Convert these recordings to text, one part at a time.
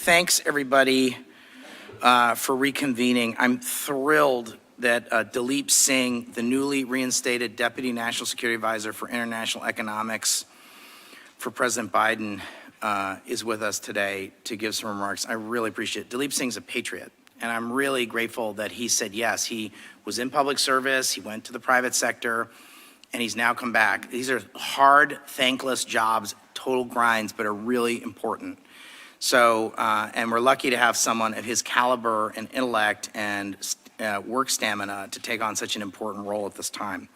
thanks everybody for reconvening. I'm thrilled that Daleep Singh, the newly reinstated Deputy National Security Advisor for International Economics for President Biden, is with us today to give some remarks. I really appreciate it. Daleep Singh's a patriot, and I'm really grateful that he said yes. He was in public service, he went to the private sector, and he's now come back. These are hard, thankless jobs, total grinds, but are really important. So, and we're lucky to have someone of his caliber and intellect and work stamina to take on such an important role at this time.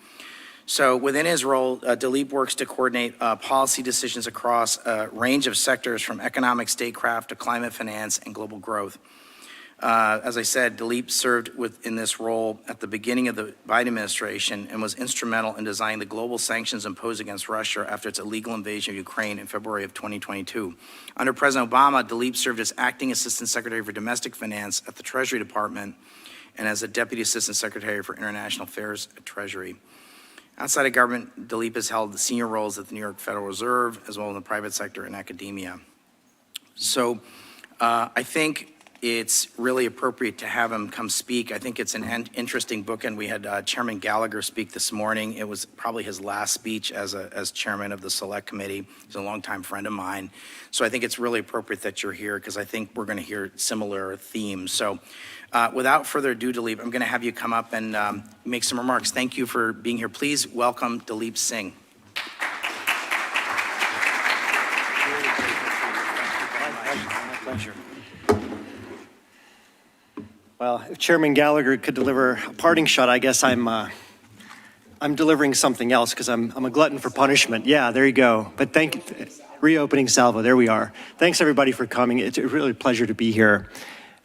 So within his role, Daleep works to coordinate policy decisions across a range of sectors from economic statecraft to climate finance and global growth. As I said, Daleep served in this role at the beginning of the Biden administration and was instrumental in designing the global sanctions imposed against Russia after its illegal invasion of Ukraine in February of 2022. Under President Obama, Daleep served as Acting Assistant Secretary for Domestic Finance at the Treasury Department and as a Deputy Assistant Secretary for International Affairs at Treasury. Outside of government, Daleep has held senior roles at the New York Federal Reserve as well as in the private sector and academia. So I think it's really appropriate to have him come speak. I think it's an interesting book, and we had Chairman Gallagher speak this morning. It was probably his last speech as chairman of the Select Committee. He's a longtime friend of mine. So I think it's really appropriate that you're here because I think we're gonna hear similar themes. So without further ado, Daleep, I'm gonna have you come up and make some remarks. Thank you for being here. Please welcome Daleep Singh. My pleasure. Well, if Chairman Gallagher could deliver a parting shot, I guess I'm delivering something else because I'm a glutton for punishment. Yeah, there you go. But thank you, reopening salvo, there we are. Thanks everybody for coming. It's really a pleasure to be here.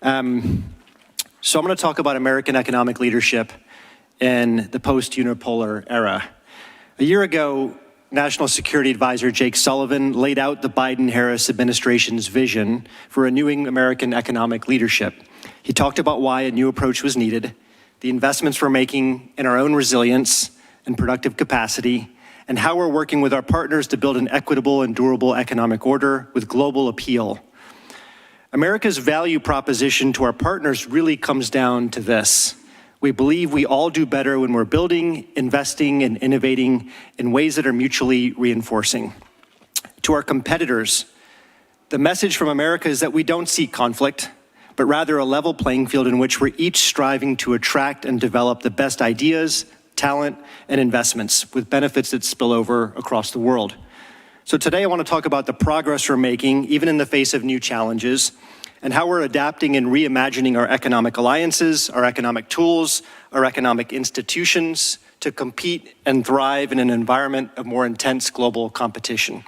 So I'm going to talk about American economic leadership in the post-unipolar era. A year ago, National Security Advisor Jake Sullivan laid out the Biden-Harris administration's vision for renewing American economic leadership. He talked about why a new approach was needed, the investments we're making in our own resilience and productive capacity, and how we're working with our partners to build an equitable and durable economic order with global appeal. America's value proposition to our partners really comes down to this. We believe we all do better when we're building, investing, and innovating in ways that are mutually reinforcing. To our competitors, the message from America is that we don't seek conflict, but rather a level playing field in which we're each striving to attract and develop the best ideas, talent, and investments with benefits that spill over across the world. So today I want to talk about the progress we're making, even in the face of new challenges, and how we're adapting and reimagining our economic alliances, our economic tools, our economic institutions to compete and thrive in an environment of more intense global competition.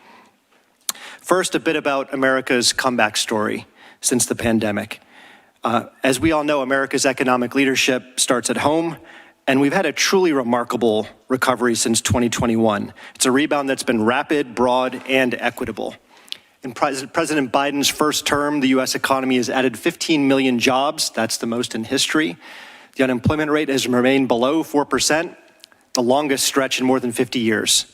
First, a bit about America's comeback story since the pandemic. As we all know, America's economic leadership starts at home, and we've had a truly remarkable recovery since 2021. It's a rebound that's been rapid, broad, and equitable. In President Biden's first term, the US economy has added 15 million jobs. That's the most in history. The unemployment rate has remained below 4%, the longest stretch in more than 50 years.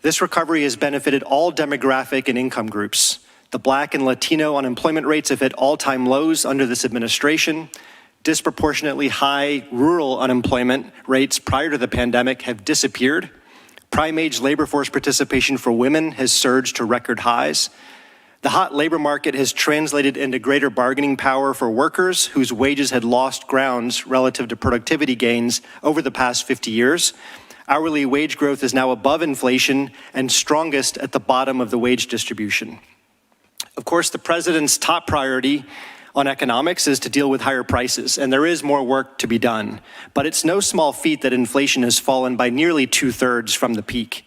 This recovery has benefited all demographic and income groups. The Black and Latino unemployment rates have hit all-time lows under this administration. Disproportionately high rural unemployment rates prior to the pandemic have disappeared. Prime-age labor force participation for women has surged to record highs. The hot labor market has translated into greater bargaining power for workers whose wages had lost grounds relative to productivity gains over the past 50 years. Hourly wage growth is now above inflation and strongest at the bottom of the wage distribution. Of course, the president's top priority on economics is to deal with higher prices, and there is more work to be done. But it's no small feat that inflation has fallen by nearly 2/3 from the peak.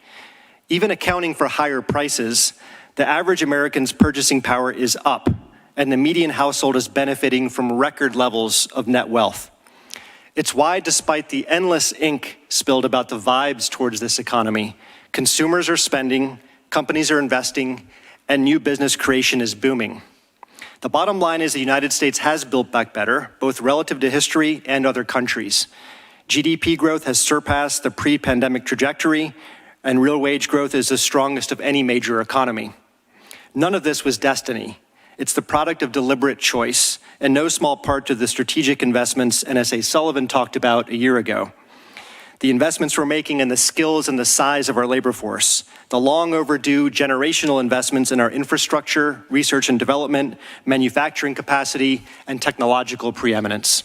Even accounting for higher prices, the average American's purchasing power is up, and the median household is benefiting from record levels of net wealth. It's why, despite the endless ink spilled about the vibes towards this economy, consumers are spending, companies are investing, and new business creation is booming. The bottom line is the United States has built back better, both relative to history and other countries. GDP growth has surpassed the pre-pandemic trajectory, and real wage growth is the strongest of any major economy. None of this was destiny. It's the product of deliberate choice, and no small part to the strategic investments NSA Sullivan talked about a year ago. The investments we're making in the skills and the size of our labor force, the long overdue generational investments in our infrastructure, research and development, manufacturing capacity, and technological preeminence.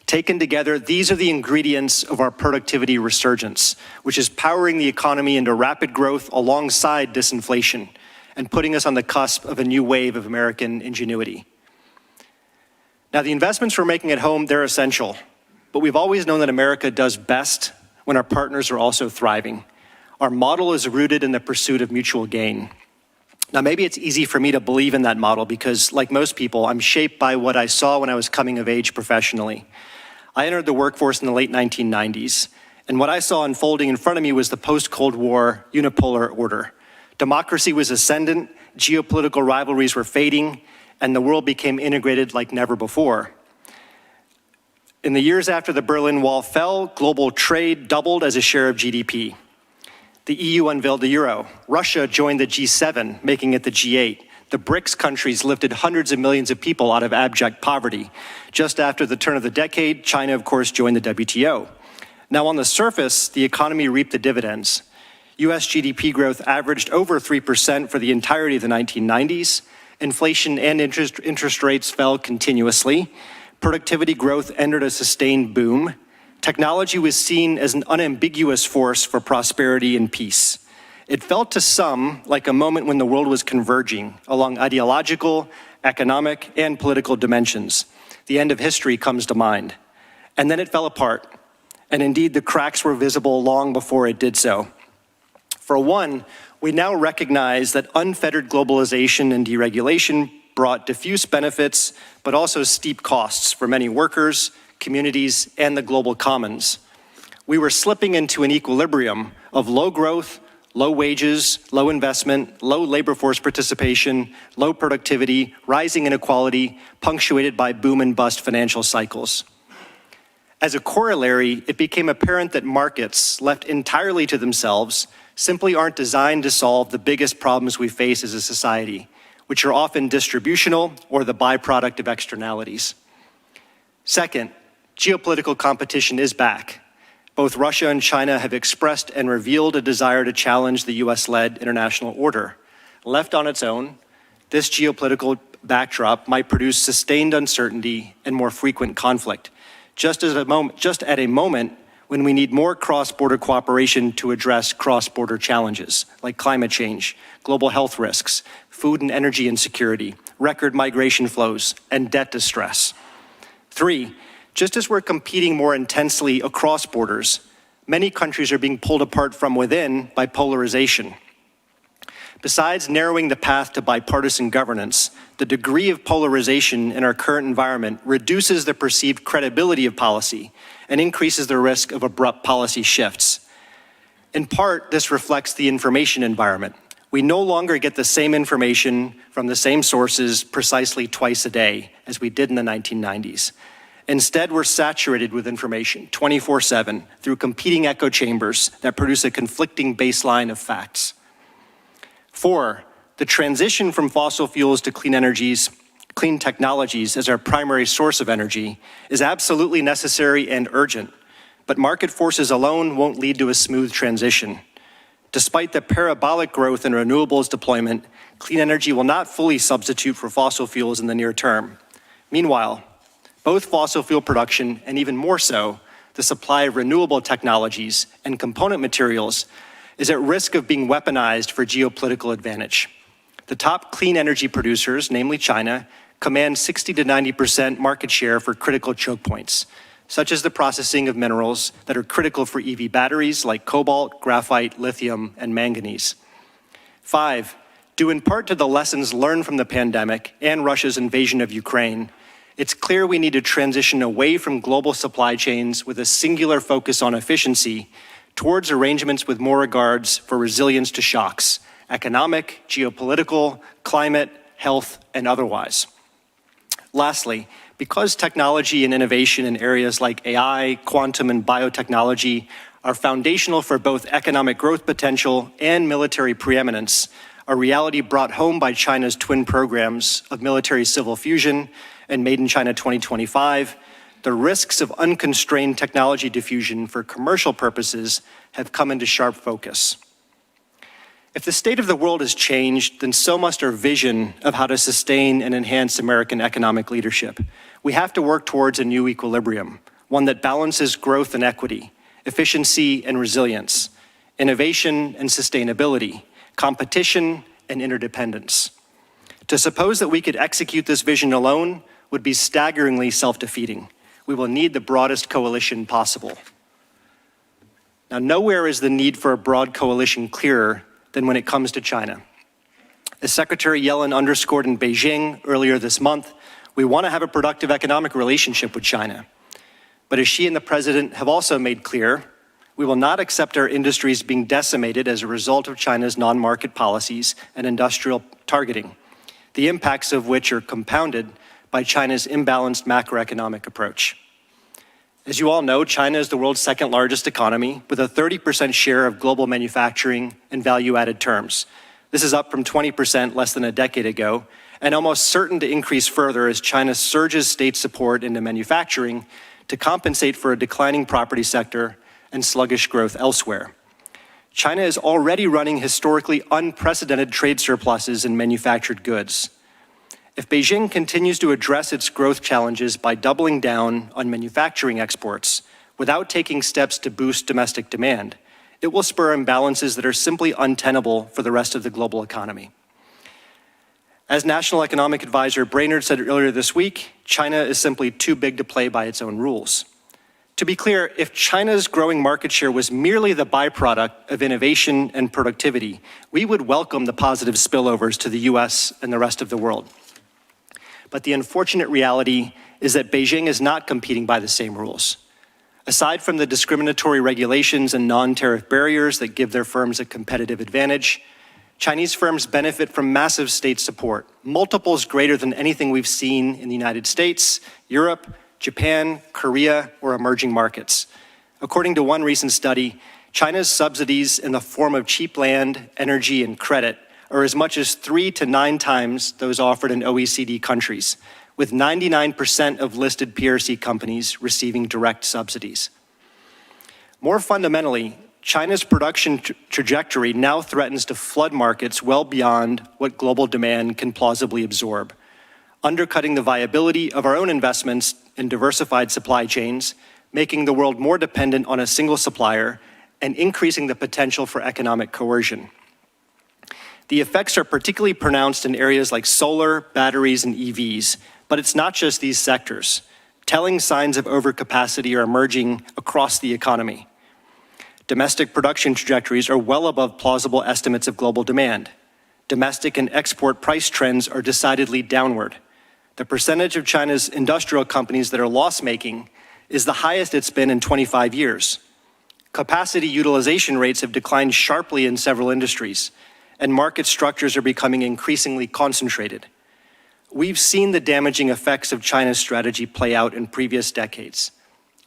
Taken together, these are the ingredients of our productivity resurgence, which is powering the economy into rapid growth alongside disinflation and putting us on the cusp of a new wave of American ingenuity. Now, the investments we're making at home, they're essential, but we've always known that America does best when our partners are also thriving. Our model is rooted in the pursuit of mutual gain. Now, maybe it's easy for me to believe in that model because, like most people, I'm shaped by what I saw when I was coming of age professionally. I entered the workforce in the late 1990s, and what I saw unfolding in front of me was the post-Cold War unipolar order. Democracy was ascendant, geopolitical rivalries were fading, and the world became integrated like never before. In the years after the Berlin Wall fell, global trade doubled as a share of GDP. The EU unveiled the euro. Russia joined the G7, making it the G8. The BRICS countries lifted hundreds of millions of people out of abject poverty. Just after the turn of the decade, China, of course, joined the WTO. Now, on the surface, the economy reaped the dividends. US GDP growth averaged over 3% for the entirety of the 1990s. Inflation and interest rates fell continuously. Productivity growth entered a sustained boom. Technology was seen as an unambiguous force for prosperity and peace. It felt to some like a moment when the world was converging along ideological, economic, and political dimensions. The end of history comes to mind. And then it fell apart. And indeed, the cracks were visible long before it did so. For one, we now recognize that unfettered globalization and deregulation brought diffuse benefits, but also steep costs for many workers, communities, and the global commons. We were slipping into an equilibrium of low growth, low wages, low investment, low labor force participation, low productivity, rising inequality, punctuated by boom and bust financial cycles. As a corollary, it became apparent that markets, left entirely to themselves, simply aren't designed to solve the biggest problems we face as a society, which are often distributional or the byproduct of externalities. Second, geopolitical competition is back. Both Russia and China have expressed and revealed a desire to challenge the US-led international order. Left on its own, this geopolitical backdrop might produce sustained uncertainty and more frequent conflict, just at a moment when we need more cross-border cooperation to address cross-border challenges like climate change, global health risks, food and energy insecurity, record migration flows, and debt distress. 3, just as we're competing more intensely across borders, many countries are being pulled apart from within by polarization. Besides narrowing the path to bipartisan governance, the degree of polarization in our current environment reduces the perceived credibility of policy and increases the risk of abrupt policy shifts. In part, this reflects the information environment. We no longer get the same information from the same sources precisely twice a day as we did in the 1990s. Instead, we're saturated with information 24/7 through competing echo chambers that produce a conflicting baseline of facts. 4, the transition from fossil fuels to clean technologies as our primary source of energy is absolutely necessary and urgent, but market forces alone won't lead to a smooth transition. Despite the parabolic growth in renewables deployment, clean energy will not fully substitute for fossil fuels in the near term. Meanwhile, both fossil fuel production and even more so, the supply of renewable technologies and component materials is at risk of being weaponized for geopolitical advantage. The top clean energy producers, namely China, command 60 to 90% market share for critical choke points, such as the processing of minerals that are critical for EV batteries like cobalt, graphite, lithium, and manganese. 5, due in part to the lessons learned from the pandemic and Russia's invasion of Ukraine, it's clear we need to transition away from global supply chains with a singular focus on efficiency towards arrangements with more regards for resilience to shocks, economic, geopolitical, climate, health, and otherwise. Lastly, because technology and innovation in areas like AI, quantum, and biotechnology are foundational for both economic growth potential and military preeminence, a reality brought home by China's twin programs of military-civil fusion and Made in China 2025, the risks of unconstrained technology diffusion for commercial purposes have come into sharp focus. If the state of the world has changed, then so must our vision of how to sustain and enhance American economic leadership. We have to work towards a new equilibrium, one that balances growth and equity, efficiency and resilience, innovation and sustainability, competition and interdependence. To suppose that we could execute this vision alone would be staggeringly self-defeating. We will need the broadest coalition possible. Now, nowhere is the need for a broad coalition clearer than when it comes to China. As Secretary Yellen underscored in Beijing earlier this month, we want to have a productive economic relationship with China. But as she and the President have also made clear, we will not accept our industries being decimated as a result of China's non-market policies and industrial targeting, the impacts of which are compounded by China's imbalanced macroeconomic approach. As you all know, China is the world's second largest economy with a 30% share of global manufacturing and value-added terms. This is up from 20% less than a decade ago, and almost certain to increase further as China surges state support into manufacturing to compensate for a declining property sector and sluggish growth elsewhere. China is already running historically unprecedented trade surpluses in manufactured goods. If Beijing continues to address its growth challenges by doubling down on manufacturing exports without taking steps to boost domestic demand, it will spur imbalances that are simply untenable for the rest of the global economy. As National Economic Advisor Brainerd said earlier this week, China is simply too big to play by its own rules. To be clear, if China's growing market share was merely the byproduct of innovation and productivity, we would welcome the positive spillovers to the US and the rest of the world. But the unfortunate reality is that Beijing is not competing by the same rules. Aside from the discriminatory regulations and non-tariff barriers that give their firms a competitive advantage, Chinese firms benefit from massive state support, multiples greater than anything we've seen in the United States, Europe, Japan, Korea, or emerging markets. According to one recent study, China's subsidies in the form of cheap land, energy, and credit are as much as 3 to 9 times those offered in OECD countries, with 99% of listed PRC companies receiving direct subsidies. More fundamentally, China's production trajectory now threatens to flood markets well beyond what global demand can plausibly absorb, undercutting the viability of our own investments in diversified supply chains, making the world more dependent on a single supplier, and increasing the potential for economic coercion. The effects are particularly pronounced in areas like solar, batteries, and EVs, but it's not just these sectors. Telling signs of overcapacity are emerging across the economy. Domestic production trajectories are well above plausible estimates of global demand. Domestic and export price trends are decidedly downward. The percentage of China's industrial companies that are loss-making is the highest it's been in 25 years. Capacity utilization rates have declined sharply in several industries, and market structures are becoming increasingly concentrated. We've seen the damaging effects of China's strategy play out in previous decades,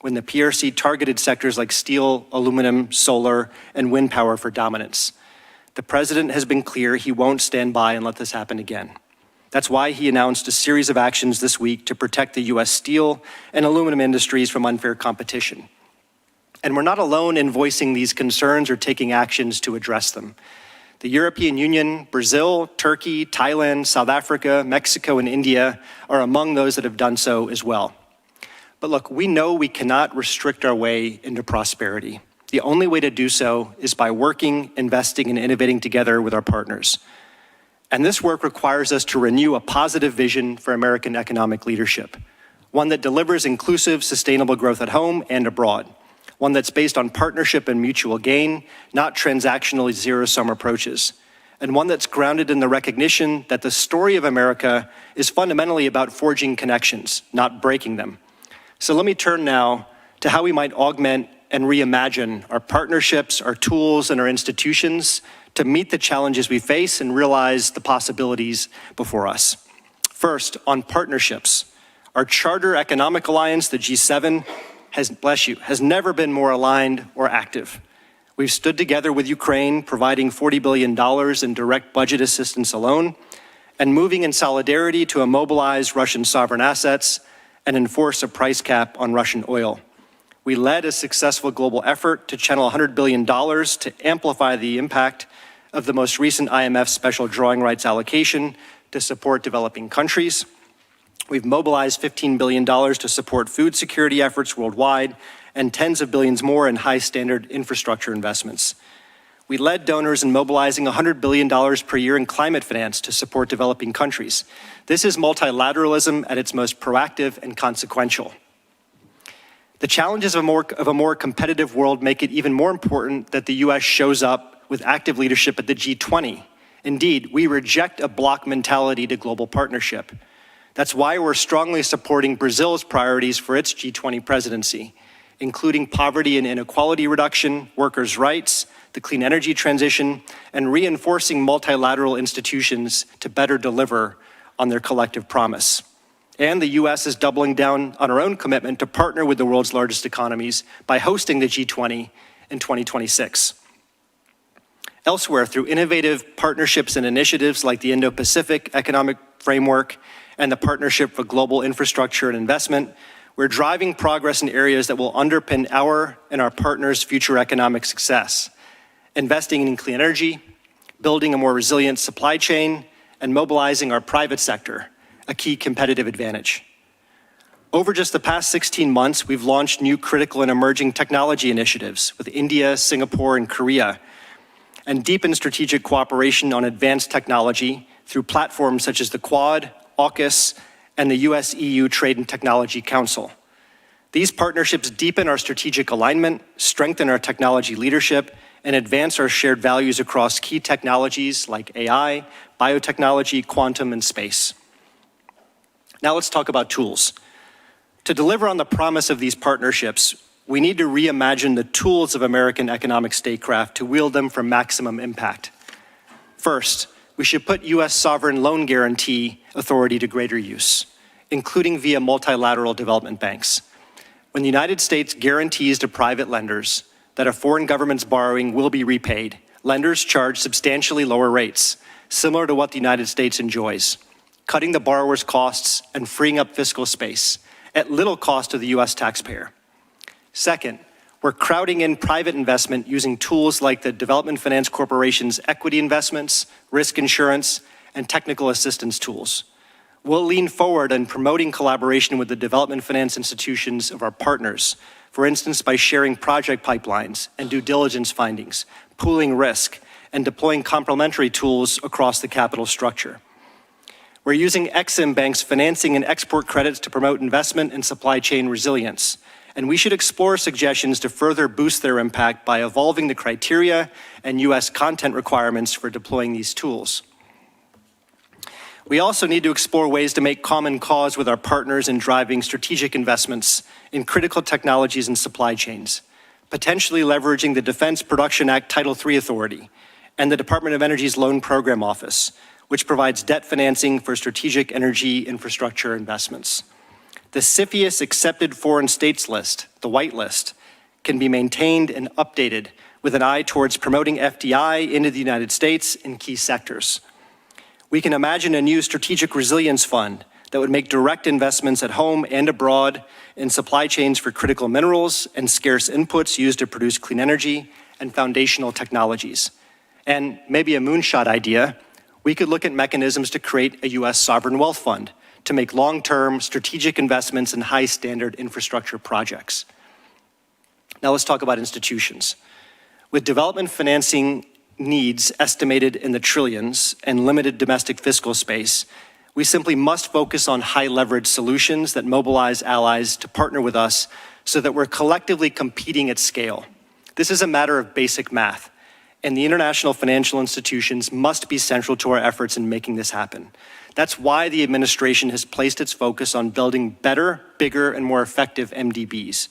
when the PRC targeted sectors like steel, aluminum, solar, and wind power for dominance. The president has been clear he won't stand by and let this happen again. That's why he announced a series of actions this week to protect the US steel and aluminum industries from unfair competition. And we're not alone in voicing these concerns or taking actions to address them. The European Union, Brazil, Turkey, Thailand, South Africa, Mexico, and India are among those that have done so as well. But look, we know we cannot restrict our way into prosperity. The only way to do so is by working, investing, and innovating together with our partners. And this work requires us to renew a positive vision for American economic leadership, one that delivers inclusive, sustainable growth at home and abroad. One that's based on partnership and mutual gain, not transactional zero-sum approaches, and one that's grounded in the recognition that the story of America is fundamentally about forging connections, not breaking them. So let me turn now to how we might augment and reimagine our partnerships, our tools, and our institutions to meet the challenges we face and realize the possibilities before us. First, on partnerships. Our Charter Economic Alliance, the G7, has never been more aligned or active. We've stood together with Ukraine, providing $40 billion in direct budget assistance alone, and moving in solidarity to immobilize Russian sovereign assets and enforce a price cap on Russian oil. We led a successful global effort to channel $100 billion to amplify the impact of the most recent IMF special drawing rights allocation to support developing countries. We've mobilized $15 billion to support food security efforts worldwide and tens of billions more in high-standard infrastructure investments. We led donors in mobilizing $100 billion per year in climate finance to support developing countries. This is multilateralism at its most proactive and consequential. The challenges of a more competitive world make it even more important that the US shows up with active leadership at the G20. Indeed, we reject a bloc mentality to global partnership. That's why we're strongly supporting Brazil's priorities for its G20 presidency, including poverty and inequality reduction, workers' rights, the clean energy transition, and reinforcing multilateral institutions to better deliver on their collective promise. And the US is doubling down on our own commitment to partner with the world's largest economies by hosting the G20 in 2026. Elsewhere, through innovative partnerships and initiatives like the Indo-Pacific Economic Framework and the Partnership for Global Infrastructure and Investment, we're driving progress in areas that will underpin our and our partners' future economic success, investing in clean energy, building a more resilient supply chain, and mobilizing our private sector, a key competitive advantage. Over just the past 16 months, we've launched new critical and emerging technology initiatives with India, Singapore, and Korea, and deepened strategic cooperation on advanced technology through platforms such as the Quad, AUKUS, and the US-EU Trade and Technology Council. These partnerships deepen our strategic alignment, strengthen our technology leadership, and advance our shared values across key technologies like AI, biotechnology, quantum, and space. Now let's talk about tools. To deliver on the promise of these partnerships, we need to reimagine the tools of American economic statecraft to wield them for maximum impact. First, we should put US sovereign loan guarantee authority to greater use, including via multilateral development banks. When the United States guarantees to private lenders that a foreign government's borrowing will be repaid, lenders charge substantially lower rates, similar to what the United States enjoys, cutting the borrower's costs and freeing up fiscal space at little cost to the US taxpayer. Second, we're crowding in private investment using tools like the Development Finance Corporation's equity investments, risk insurance, and technical assistance tools. We'll lean forward in promoting collaboration with the development finance institutions of our partners, for instance, by sharing project pipelines and due diligence findings, pooling risk, and deploying complementary tools across the capital structure. We're using Exim Bank's financing and export credits to promote investment and supply chain resilience, and we should explore suggestions to further boost their impact by evolving the criteria and US content requirements for deploying these tools. We also need to explore ways to make common cause with our partners in driving strategic investments in critical technologies and supply chains, potentially leveraging the Defense Production Act Title III authority and the Department of Energy's Loan Program Office, which provides debt financing for strategic energy infrastructure investments. The CFIUS Accepted Foreign States List, the White List, can be maintained and updated with an eye towards promoting FDI into the United States in key sectors. We can imagine a new strategic resilience fund that would make direct investments at home and abroad in supply chains for critical minerals and scarce inputs used to produce clean energy and foundational technologies. And maybe a moonshot idea, we could look at mechanisms to create a US sovereign wealth fund to make long-term strategic investments in high-standard infrastructure projects. Now let's talk about institutions. With development financing needs estimated in the trillions and limited domestic fiscal space, we simply must focus on high-leverage solutions that mobilize allies to partner with us so that we're collectively competing at scale. This is a matter of basic math, and the international financial institutions must be central to our efforts in making this happen. That's why the administration has placed its focus on building better, bigger, and more effective MDBs.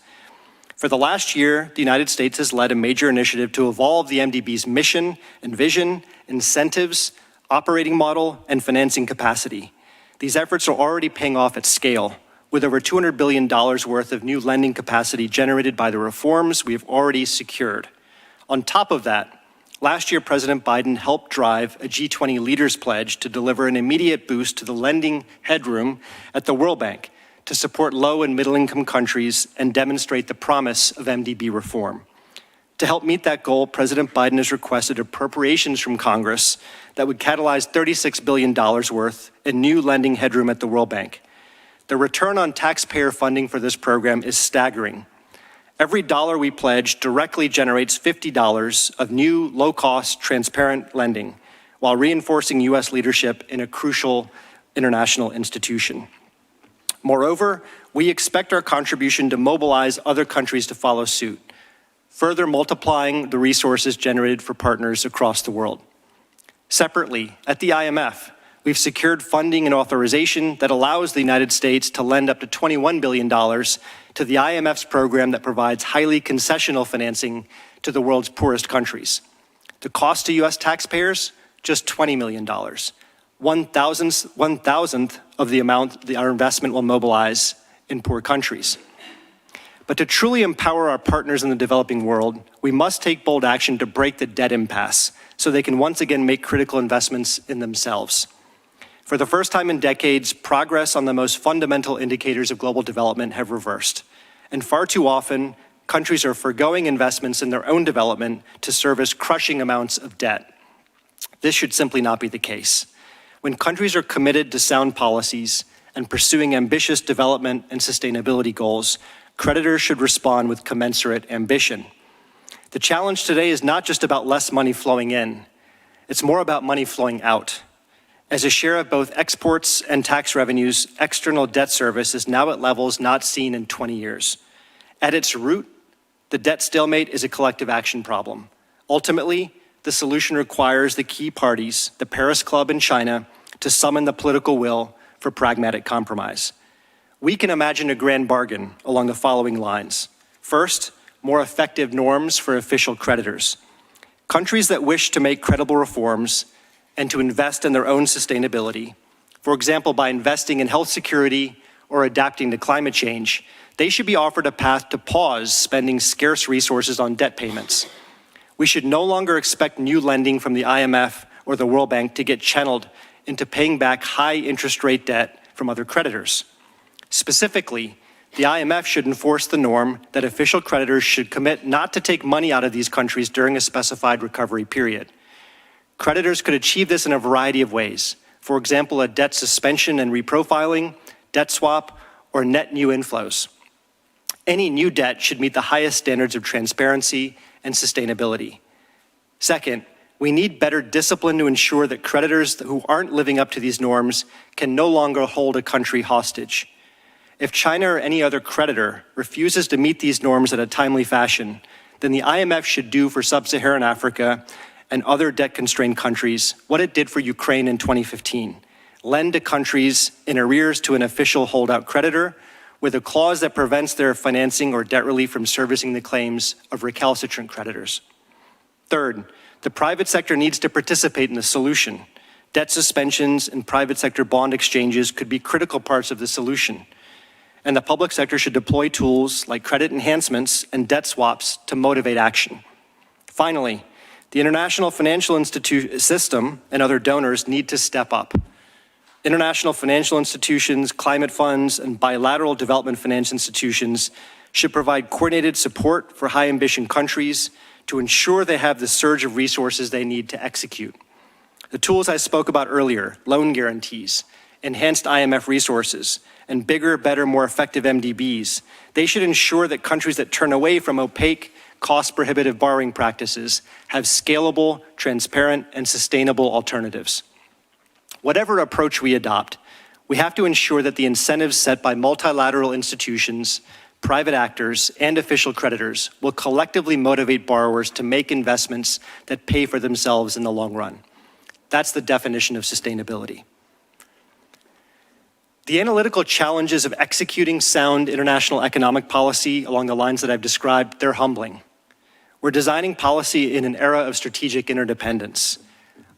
For the last year, the United States has led a major initiative to evolve the MDB's mission and vision, incentives, operating model, and financing capacity. These efforts are already paying off at scale, with over $200 billion worth of new lending capacity generated by the reforms we have already secured. On top of that, last year, President Biden helped drive a G20 leaders pledge to deliver an immediate boost to the lending headroom at the World Bank to support low and middle income countries and demonstrate the promise of MDB reform. To help meet that goal, President Biden has requested appropriations from Congress that would catalyze $36 billion worth in new lending headroom at the World Bank. The return on taxpayer funding for this program is staggering. Every dollar we pledge directly generates $50 of new, low-cost, transparent lending, while reinforcing U.S. leadership in a crucial international institution. Moreover, we expect our contribution to mobilize other countries to follow suit, further multiplying the resources generated for partners across the world. Separately, at the IMF, we've secured funding and authorization that allows the United States to lend up to $21 billion to the IMF's program that provides highly concessional financing to the world's poorest countries. The cost to U.S. taxpayers, just $20 million, one thousandth of the amount our investment will mobilize in poor countries. But to truly empower our partners in the developing world, we must take bold action to break the debt impasse so they can once again make critical investments in themselves. For the first time in decades, progress on the most fundamental indicators of global development have reversed. And far too often, countries are forgoing investments in their own development to service crushing amounts of debt. This should simply not be the case. When countries are committed to sound policies and pursuing ambitious development and sustainability goals, creditors should respond with commensurate ambition. The challenge today is not just about less money flowing in, it's more about money flowing out. As a share of both exports and tax revenues, external debt service is now at levels not seen in 20 years. At its root, the debt stalemate is a collective action problem. Ultimately, the solution requires the key parties, the Paris Club and China, to summon the political will for pragmatic compromise. We can imagine a grand bargain along the following lines. First, more effective norms for official creditors. Countries that wish to make credible reforms and to invest in their own sustainability, for example, by investing in health security or adapting to climate change, they should be offered a path to pause spending scarce resources on debt payments. We should no longer expect new lending from the IMF or the World Bank to get channeled into paying back high interest rate debt from other creditors. Specifically, the IMF should enforce the norm that official creditors should commit not to take money out of these countries during a specified recovery period. Creditors could achieve this in a variety of ways. For example, a debt suspension and reprofiling, debt swap, or net new inflows. Any new debt should meet the highest standards of transparency and sustainability. Second, we need better discipline to ensure that creditors who aren't living up to these norms can no longer hold a country hostage. If China or any other creditor refuses to meet these norms in a timely fashion, then the IMF should do for sub-Saharan Africa and other debt-constrained countries what it did for Ukraine in 2015, lend to countries in arrears to an official holdout creditor with a clause that prevents their financing or debt relief from servicing the claims of recalcitrant creditors. Third, the private sector needs to participate in the solution. Debt suspensions and private sector bond exchanges could be critical parts of the solution. And the public sector should deploy tools like credit enhancements and debt swaps to motivate action. Finally, the international financial system and other donors need to step up. International financial institutions, climate funds, and bilateral development finance institutions should provide coordinated support for high-ambition countries to ensure they have the surge of resources they need to execute. The tools I spoke about earlier, loan guarantees, enhanced IMF resources, and bigger, better, more effective MDBs, they should ensure that countries that turn away from opaque, cost-prohibitive borrowing practices have scalable, transparent, and sustainable alternatives. Whatever approach we adopt, we have to ensure that the incentives set by multilateral institutions, private actors, and official creditors will collectively motivate borrowers to make investments that pay for themselves in the long run. That's the definition of sustainability. The analytical challenges of executing sound international economic policy along the lines that I've described, they're humbling. We're designing policy in an era of strategic interdependence.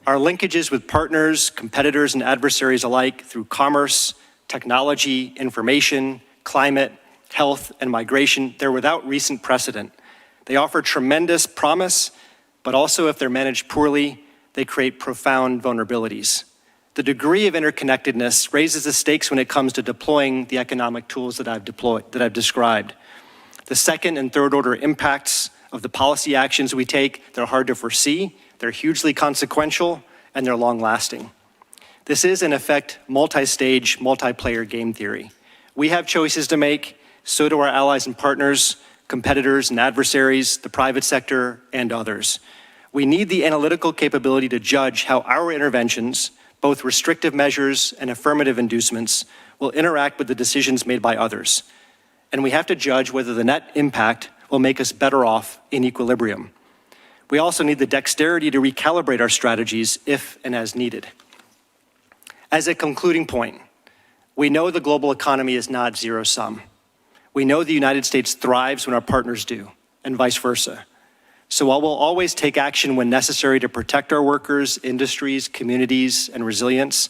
Our linkages with partners, competitors, and adversaries alike through commerce, technology, information, climate, health, and migration, they're without recent precedent. They offer tremendous promise, but also if they're managed poorly, they create profound vulnerabilities. The degree of interconnectedness raises the stakes when it comes to deploying the economic tools that I've described. The second and third order impacts of the policy actions we take, they're hard to foresee, they're hugely consequential, and they're long-lasting. This is, in effect, multi-stage, multi-player game theory. We have choices to make, so do our allies and partners, competitors and adversaries, the private sector, and others. We need the analytical capability to judge how our interventions, both restrictive measures and affirmative inducements, will interact with the decisions made by others. And we have to judge whether the net impact will make us better off in equilibrium. We also need the dexterity to recalibrate our strategies if and as needed. As a concluding point, we know the global economy is not zero-sum. We know the United States thrives when our partners do, and vice versa. So while we'll always take action when necessary to protect our workers, industries, communities, and resilience,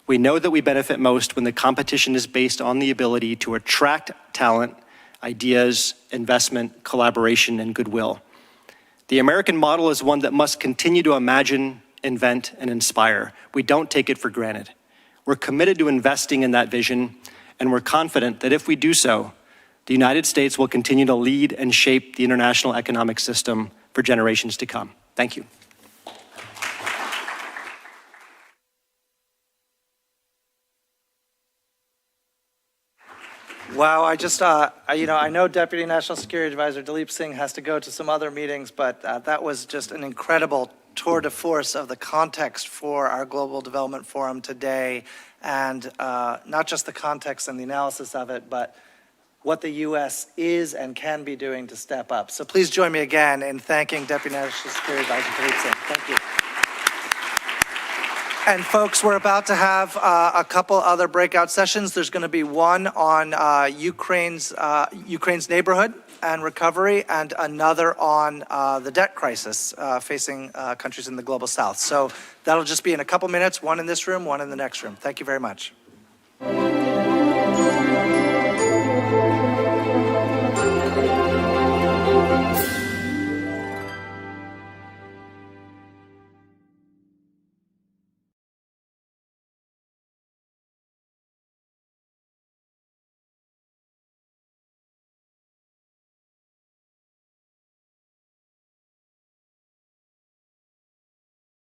we know that we benefit most when the competition is based on the ability to attract talent, ideas, investment, collaboration, and goodwill. The American model is one that must continue to imagine, invent, and inspire. We don't take it for granted. We're committed to investing in that vision, and we're confident that if we do so, the United States will continue to lead and shape the international economic system for generations to come. Thank you. Wow, I know Deputy National Security Advisor Daleep Singh has to go to some other meetings, but that was just an incredible tour de force of the context for our Global Development Forum today, and not just the context and the analysis of it, but what the U.S. is and can be doing to step up. So please join me again in thanking Deputy National Security Advisor Daleep Singh. Thank you. And folks, we're about to have a couple other breakout sessions. There's going to be one on Ukraine's neighborhood and recovery, and another on the debt crisis facing countries in the global south. So that'll just be in a couple minutes, one in this room, one in the next room. Thank you very much.